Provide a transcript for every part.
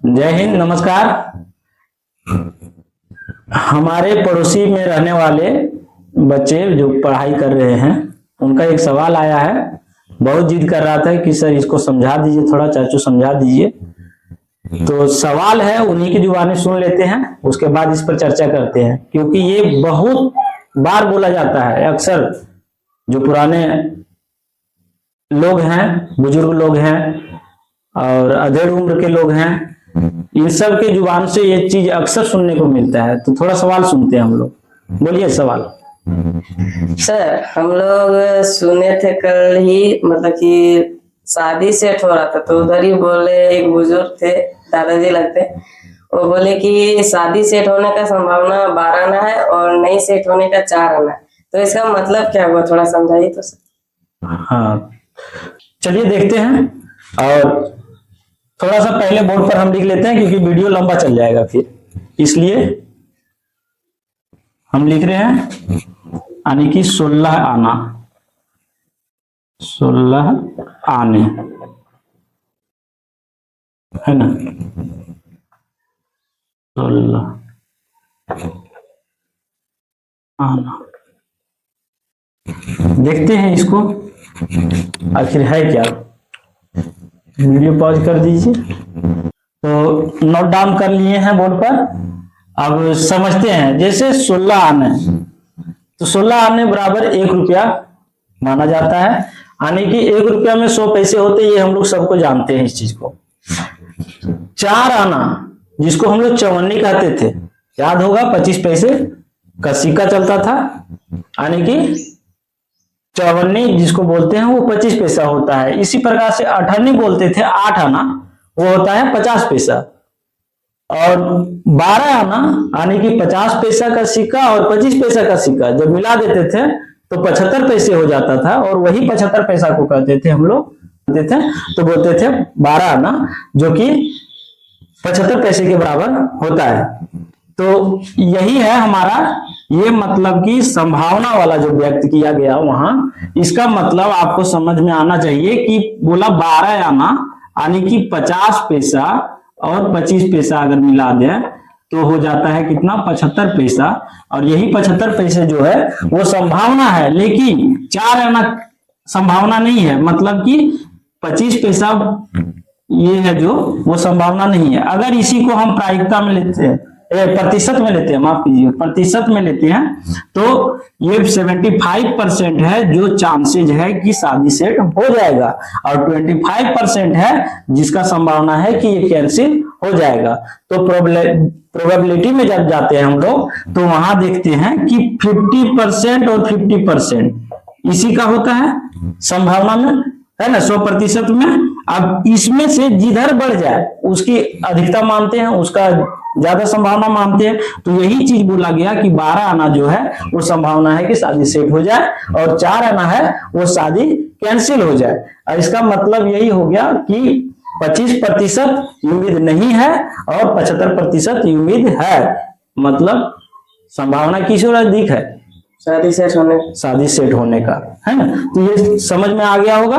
जय हिंद, नमस्कार। हमारे पड़ोसी में रहने वाले बच्चे जो पढ़ाई कर रहे हैं, उनका एक सवाल आया है। बहुत जिद कर रहा था कि सर इसको समझा दीजिए, थोड़ा चाचू समझा दीजिए। तो सवाल है, उन्हीं की जुबानी सुन लेते हैं, उसके बाद इस पर चर्चा करते हैं, क्योंकि ये बहुत बार बोला जाता है। अक्सर जो पुराने लोग हैं, बुजुर्ग लोग हैं और अधेड़ उम्र के लोग हैं, इन सब के जुबान से ये चीज अक्सर सुनने को मिलता है। तो थोड़ा सवाल सुनते हैं हम लोग। बोलिए सवाल। सर, हम लोग सुने थे कल ही, मतलब कि शादी सेट हो रहा था, तो उधर ही बोले, एक बुजुर्ग थे, दादाजी लगते, वो बोले कि शादी सेट होने का संभावना 12 आना है और नहीं सेट होने का 4 आना है। तो इसका मतलब क्या हुआ, थोड़ा समझाइए तो सर। हाँ, चलिए देखते हैं। और थोड़ा सा पहले बोर्ड पर हम लिख लेते हैं, क्योंकि वीडियो लंबा चल जाएगा फिर, इसलिए हम लिख रहे हैं यानी कि 16 आना, 16 आने, है ना। 16 आना, देखते हैं इसको आखिर है क्या। वीडियो पॉज कर दीजिए। तो नोट डाउन कर लिए हैं बोर्ड पर। अब समझते हैं। जैसे 16 आने, तो 16 आने बराबर 1 रुपया माना जाता है, यानी कि 1 रुपया में 100 पैसे होते, ये हम लोग सबको जानते हैं इस चीज को। 4 आना, जिसको हम लोग चवन्नी कहते थे, याद होगा, 25 पैसे का सिक्का चलता था, यानी कि चौवन्नी जिसको बोलते हैं वो 25 पैसा होता है। इसी प्रकार से अठन्नी बोलते थे, 8 आना, वो होता है 50 पैसा। और 12 आना यानी कि 50 पैसा का सिक्का और 25 पैसा का सिक्का जब मिला देते थे तो 75 पैसे हो जाता था, और वही 75 पैसा को कहते थे हम लोग, कहते थे तो बोलते थे 12 आना, जो कि 75 पैसे के बराबर होता है। तो यही है हमारा, ये मतलब कि संभावना वाला जो व्यक्त किया गया वहां, इसका मतलब आपको समझ में आना चाहिए कि बोला 12 आना यानी कि 50 पैसा और 25 पैसा अगर मिला दें तो हो जाता है कितना, 75 पैसा। और यही 75 पैसे जो है वो संभावना है, लेकिन 4 आना संभावना नहीं है। मतलब कि 25 पैसा ये है जो, वो संभावना नहीं है। अगर इसी को हम प्रायिकता में लेते हैं, प्रतिशत में लेते हैं, माफ कीजिए, प्रतिशत में लेते हैं, तो ये 75% है जो चांसेज है कि शादी सेट हो जाएगा, और 25% है जिसका संभावना है कि ये कैंसिल हो जाएगा। तो प्रोबेबिलिटी में जब जाते हैं हम लोग, तो वहां देखते हैं कि 50% और 50% इसी का होता है संभावना में, है ना, 100% में। अब इसमें से जिधर बढ़ जाए उसकी अधिकता मानते हैं, उसका ज्यादा संभावना मानते हैं। तो यही चीज बोला गया कि 12 आना जो है वो संभावना है कि शादी सेट हो जाए, और 4 आना है वो शादी कैंसिल हो जाए। और इसका मतलब यही हो गया कि 25% उम्मीद नहीं है और 75% उम्मीद है। मतलब संभावना किस ओर अधिक है, शादी सेट होने का, है ना। तो ये समझ में आ गया होगा।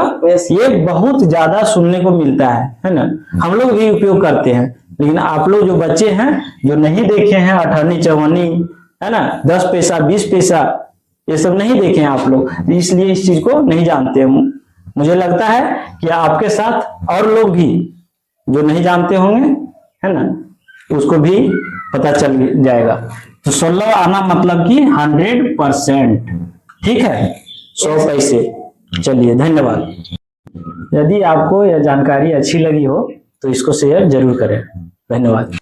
ये बहुत ज्यादा सुनने को मिलता है ना, हम लोग भी उपयोग करते हैं, लेकिन आप लोग जो बच्चे हैं, जो नहीं देखे हैं अठन्नी चवन्नी, है ना, 10 पैसा 20 पैसा, ये सब नहीं देखे हैं आप लोग, इसलिए इस चीज को नहीं जानते हैं। मुझे लगता है कि आपके साथ और लोग भी जो नहीं जानते होंगे, है ना, उसको भी पता चल जाएगा। तो 16 आना मतलब कि 100%, ठीक है, 100 पैसे। चलिए, धन्यवाद। यदि आपको यह जानकारी अच्छी लगी हो तो इसको शेयर जरूर करें। धन्यवाद।